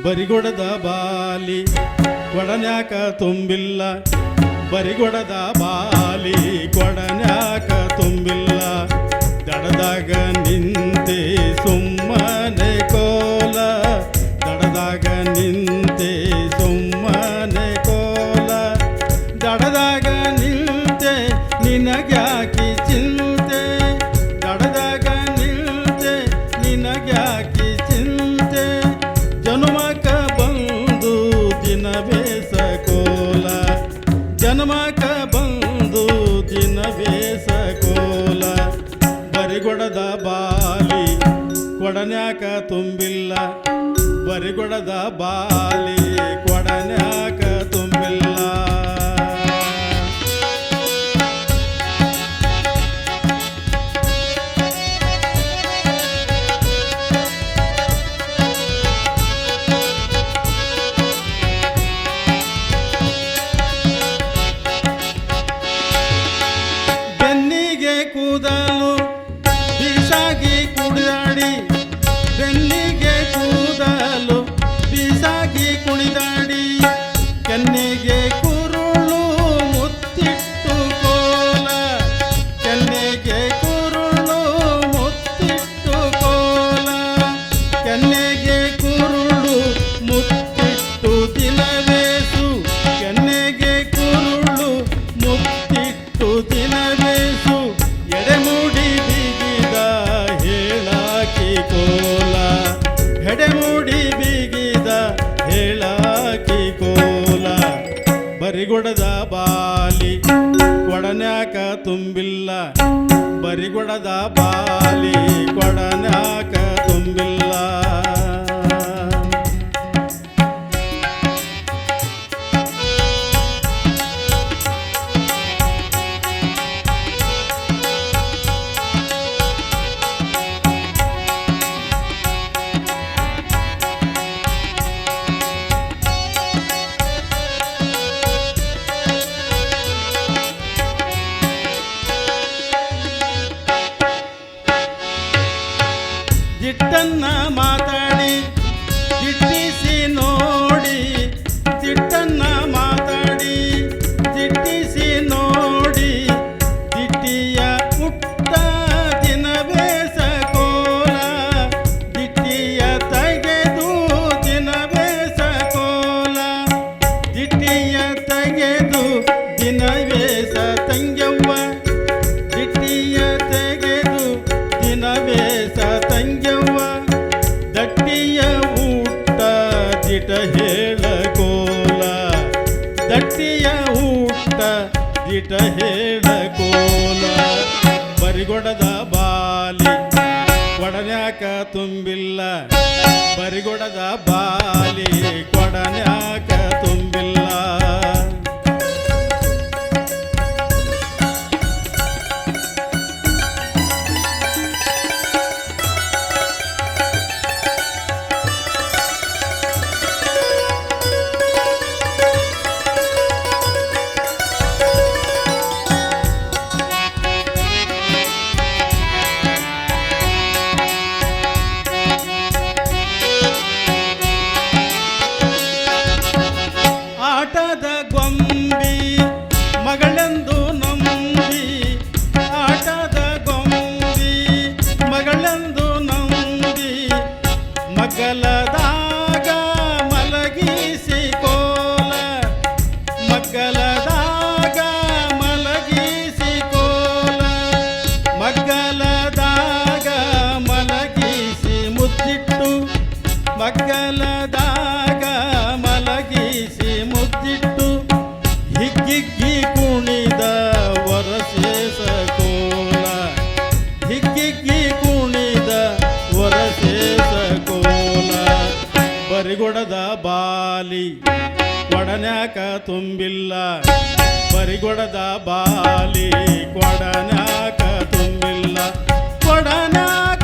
ಬರಿಗೊಡದ ಬಾಲಿ ಕೊಡನ್ಯಾಕ ತುಂಬಿಲ್ಲ, ಬರಿಗೊಡದ ಬಾಲಿ ಕೊಡನ್ಯಾಕ ತುಂಬಿಲ್ಲ. ದಡದಾಗ ನಿಂತೆ ಸುಮ್ಮನೆ ಕೋಲ, ದಡದಾಗ ನಿಂತೆ ಸುಮ್ಮನೆ ಕೋಲ. ದಡದಾಗ ನಿಂತೆ ನಿನಗ್ಯಾಕಿ ಚಿಂತೆ, ದಡದಾಗ ನಿಂತೆ ನಿನಗ್ಯಾಕಿ ಚಿಂತೆ. ಜನ್ಮಕ ಬಂದು ದಿನವೇ ಸಕೋಲ, ಜನ್ಮಕ ಬಂದು ದಿನವೇ ಸಕೋಲ. ಬರಿಗೊಡದ ಬಾಲಿ ಕೊಡನ್ಯಾಕ ತುಂಬಿಲ್ಲ, ಬರಿಗೊಡದ ಬಾಲಿ ಕೊಡನ್ಯಾಕ ತುಂಬಿಲ್ಲ. ಕೂದಲು ಬೀಸಾಗಿ ಕುಣಿದಾಡಿ, ಬೆನ್ನಿಗೆ ಕೂದಲು ಬೀಸಾಗಿ ಕುಣಿದಾಡಿ. ಕೆನ್ನೆಗೆ ಕುರುಳು ಮುತ್ತಿಟ್ಟು ಕೋಲ, ಕೆನ್ನೆಗೆ ಕುರುಳು ಮುತ್ತಿಟ್ಟು ಕೋಲ. ಕೆನ್ನೆಗೆ ಕುರುಳು ಮುತ್ತಿಟ್ಟು ದಿನವೇಸು, ಕೆನ್ನೆಗೆ ಕುರುಳು ಮುತ್ತಿಟ್ಟು ದಿನವೇಸು. ಎಡೆಮುಡಿ ಬಿಗಿದ ಹೇಳಾಕಿ ಕೋಲ, ಎಡೆಮುಡಿ ಬಿಗಿದ ಹೇಳಾಕಿ ಕೋಲ. ಬರಿಗೊಡದ ಬಾಲಿ ಕೊಡನ್ಯಾಕ ತುಂಬಿಲ್ಲ, ಬರಿಗೊಡದ ಬಾಲಿ ಕೊಡನ್ಯಾಕ ತುಂಬಿಲ್ಲ. ಜಿಟ್ಟನ್ನ ಮಾತಾಡಿ ಜಿಟ್ಟಿಸಿ ನೋಡಿ, ಜಿಟ್ಟನ್ನ ಮಾತಾಡಿ ಜಿಟ್ಟಿಸಿ ನೋಡಿ. ದಿಟ್ಟಿಯ ಪುಟ್ಟ ದಿನವೇ ಸಕೋಲ, ದಿಟ್ಟಿಯ ತೆಗೆದು ದಿನವೇ ಸಕೋಲ. ದಿಟ್ಟಿಯ ತೆಗೆದು ದಿನವೇ ತಂಗ್ಯವ್ವ, ದಿಟ್ಟಿಯ ತೆಗೆದು ದಿನವೇ ತಂಗ್ಯವ್ವ. ದಟ್ಟಿಯ ಊಟ ದಿಟ ಹೇಳ ಕೋಲ, ದಟ್ಟಿಯ ಊಟ ದಿಟ ಹೇಳ ಕೋಲ. ಬರಿಗೊಡದ ಬಾಲಿ ಕೊಡನ್ಯಾಕ ತುಂಬಿಲ್ಲ, ಬರಿಗೊಡದ ಬಾಲಿ ಕೊಡನ್ಯಾಕ ತುಂಬಿಲ್ಲ. ಆಟದ ಗೊಂಬಿ ಮಗಳೆಂದು ನಂಬಿ, ಆಟದ ಗೊಂಬಿ ಮಗಳೆಂದು ನಂಬಿ. ಮಗ್ಗಲದಾಗ ಮಲಗಿಸಿ ಕೋಲ, ಮಗ್ಗಲದಾಗ ಮಲಗಿಸಿ ಕೋಲ. ಮಗ್ಗಲದಾಗ ಮಲಗಿಸಿ ಮುದ್ದಿಟ್ಟು, ಮಗ್ಗಲದಾಗ ಮಲಗಿಸಿ ಮುದ್ದಿಟ್ಟು. ಹಿಗ್ಗಿಗ್ಗಿ ಕುಣಿದ ವರಸೇಸ ಕೋಲ, ಹಿಗ್ಗಿಗ್ಗಿ ಕುಣಿದ ವರಸೇಸ ಕೋಲ. ಬರಿಗೊಡದ ಬಾಲಿ ಕೊಡನ್ಯಾಕ ತುಂಬಿಲ್ಲ, ಬರಿಗೊಡದ ಬಾಲಿ ಕೊಡನ್ಯಾಕ ತುಂಬಿಲ್ಲ, ಕೊಡನ್ಯಾಕ